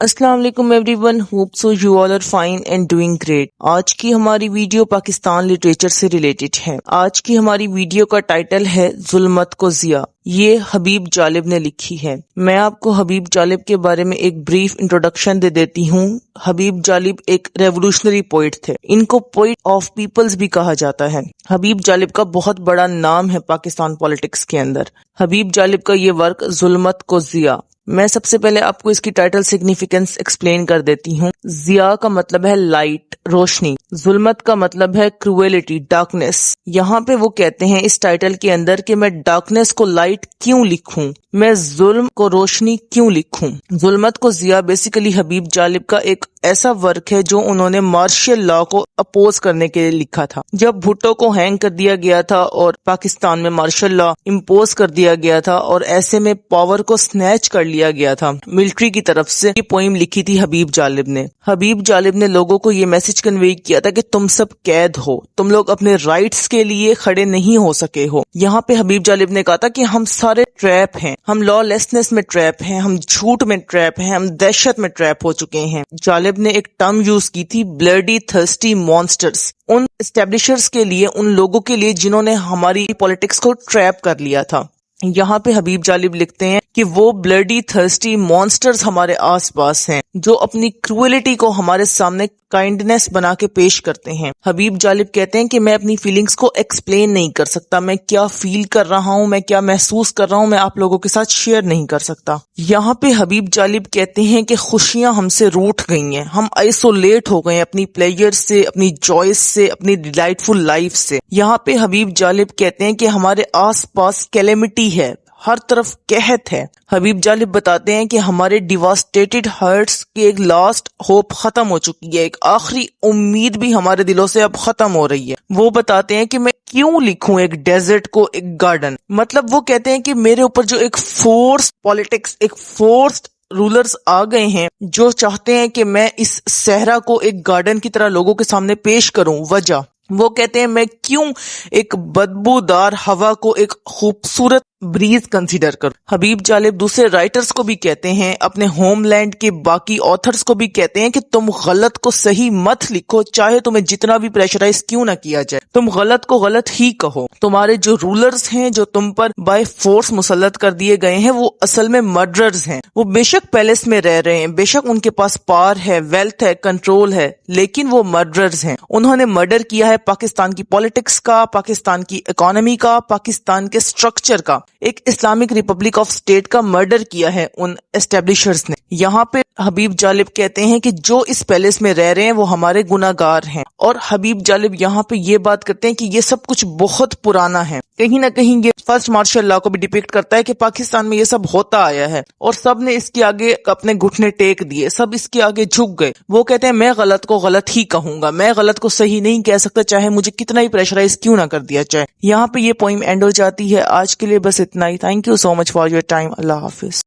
अस्सलाम वालेकुम everyone, hope so you all are fine and doing great. आज की हमारी वीडियो पाकिस्तान लिटरेचर से रिलेटेड है। आज की हमारी वीडियो का टाइटल है जुल्मत को जिया। ये हबीब जालिब ने लिखी है। मैं आपको हबीब जालिब के बारे में एक ब्रीफ इंट्रोडक्शन दे देती हूँ। हबीब जालिब एक रेवोल्यूशनरी पोइट थे। इनको पोइट ऑफ पीपल्स भी कहा जाता है। हबीब जालिब का बहुत बड़ा नाम है पाकिस्तान पॉलिटिक्स के अंदर। हबीब जालिब का ये वर्क जुल्मत को जिया। मैं सबसे पहले आपको इसकी टाइटल सिग्निफिकेंस एक्सप्लेन कर देती हूँ। जिया का मतलब है लाइट, रोशनी। जुल्मत का मतलब है क्रूएलिटी, डार्कनेस। यहाँ पे वो कहते हैं इस टाइटल के अंदर कि मैं डार्कनेस को लाइट क्यों लिखूं, मैं जुल्म को रोशनी क्यों लिखूं। जुल्मत को जिया बेसिकली हबीब जालिब का एक ऐसा वर्क है जो उन्होंने मार्शल लॉ को अपोज करने के लिए लिखा था। जब भुट्टो को हैंग कर दिया गया था और पाकिस्तान में मार्शल लॉ इम्पोज कर दिया गया था और ऐसे में पावर को स्नैच कर लिया गया था मिलिट्री की तरफ से, ये पोइम लिखी थी हबीब जालिब ने। हबीब जालिब ने लोगों को ये मैसेज कन्वे किया था कि तुम सब कैद हो, तुम लोग अपने राइट्स के लिए खड़े नहीं हो सके हो। यहाँ पे हबीब जालिब ने कहा था कि हम सारे ट्रैप हैं, हम लॉलेसनेस में ट्रैप हैं, हम झूठ में ट्रैप हैं, हम दहशत में ट्रैप हो चुके हैं। जालिब ने एक टर्म यूज की थी, ब्लडी थर्स्टी मॉन्स्टर्स, उन एस्टेब्लिशर्स के लिए, उन लोगों के लिए जिन्होंने हमारी पॉलिटिक्स को ट्रैप कर लिया था। यहाँ पे हबीब जालिब लिखते हैं कि वो ब्लडी थर्स्टी मॉन्स्टर्स हमारे आसपास हैं जो अपनी क्रूएलिटी को हमारे सामने काइंडनेस बना के पेश करते हैं। हबीब जालिब कहते हैं कि मैं अपनी फीलिंग्स को एक्सप्लेन नहीं कर सकता, मैं क्या फील कर रहा हूँ, मैं क्या महसूस कर रहा हूँ, मैं आप लोगों के साथ शेयर नहीं कर सकता। यहाँ पे हबीब जालिब कहते हैं कि खुशियां हमसे रूठ गई हैं, हम आइसोलेट हो गए हैं अपनी प्लेजर से, अपनी जॉयस से, अपनी डिलाइटफुल लाइफ से। यहाँ पे हबीब जालिब कहते हैं कि हमारे आस पास कैलेमिटी है, हर तरफ कहत है। हबीब जालिब बताते हैं कि हमारे डिवास्टेटेड हार्ट्स की एक लास्ट होप खत्म हो चुकी है, एक आखिरी उम्मीद भी हमारे दिलों से अब खत्म हो रही है। वो बताते हैं कि मैं क्यों लिखूं एक डेजर्ट को एक गार्डन। मतलब वो कहते हैं कि मेरे ऊपर जो एक फोर्स पॉलिटिक्स, एक फोर्स्ड रूलर्स आ गए हैं जो चाहते हैं कि मैं इस सहरा को एक गार्डन की तरह लोगों के सामने पेश करूं। वजह वो कहते हैं मैं क्यों एक बदबूदार हवा को एक खूबसूरत ब्रीज कंसीडर करूं। हबीब जालिब दूसरे राइटर्स को भी कहते हैं, अपने होमलैंड के बाकी ऑथर्स को भी कहते हैं कि तुम गलत को सही मत लिखो, चाहे तुम्हें जितना भी प्रेशराइज क्यों ना किया जाए, तुम गलत को गलत ही कहो। तुम्हारे जो रूलर्स हैं जो तुम पर बाय फोर्स मुसल्लत कर दिए गए हैं वो असल में मर्डरर्स हैं। वो बेशक पैलेस में रह रहे हैं, बेशक उनके पास पावर है, वेल्थ है, कंट्रोल है, लेकिन वो मर्डरर्स हैं। उन्होंने मर्डर किया है पाकिस्तान की पॉलिटिक्स का, पाकिस्तान की इकोनॉमी का, पाकिस्तान के स्ट्रक्चर का, एक इस्लामिक रिपब्लिक ऑफ स्टेट का मर्डर किया है उन एस्टेब्लिशर्स ने। यहाँ पे हबीब जालिब कहते हैं कि जो इस पैलेस में रह रहे हैं वो हमारे गुनाहगार हैं। और हबीब जालिब यहाँ पे ये बात करते हैं कि ये सब कुछ बहुत पुराना है। कहीं ना कहीं ये फर्स्ट मार्शल लॉ को भी डिपिक्ट करता है कि पाकिस्तान में ये सब होता आया है और सब ने इसके आगे अपने घुटने टेक दिए, सब इसके आगे झुक गए। वो कहते हैं मैं गलत को गलत ही कहूंगा, मैं गलत को सही नहीं कह सकता, चाहे मुझे कितना ही प्रेशराइज क्यों ना कर दिया जाए। यहाँ पे ये पोइम एंड हो जाती है। आज के लिए बस इतना ही। Thank you so much for your time. अल्लाह हाफिज।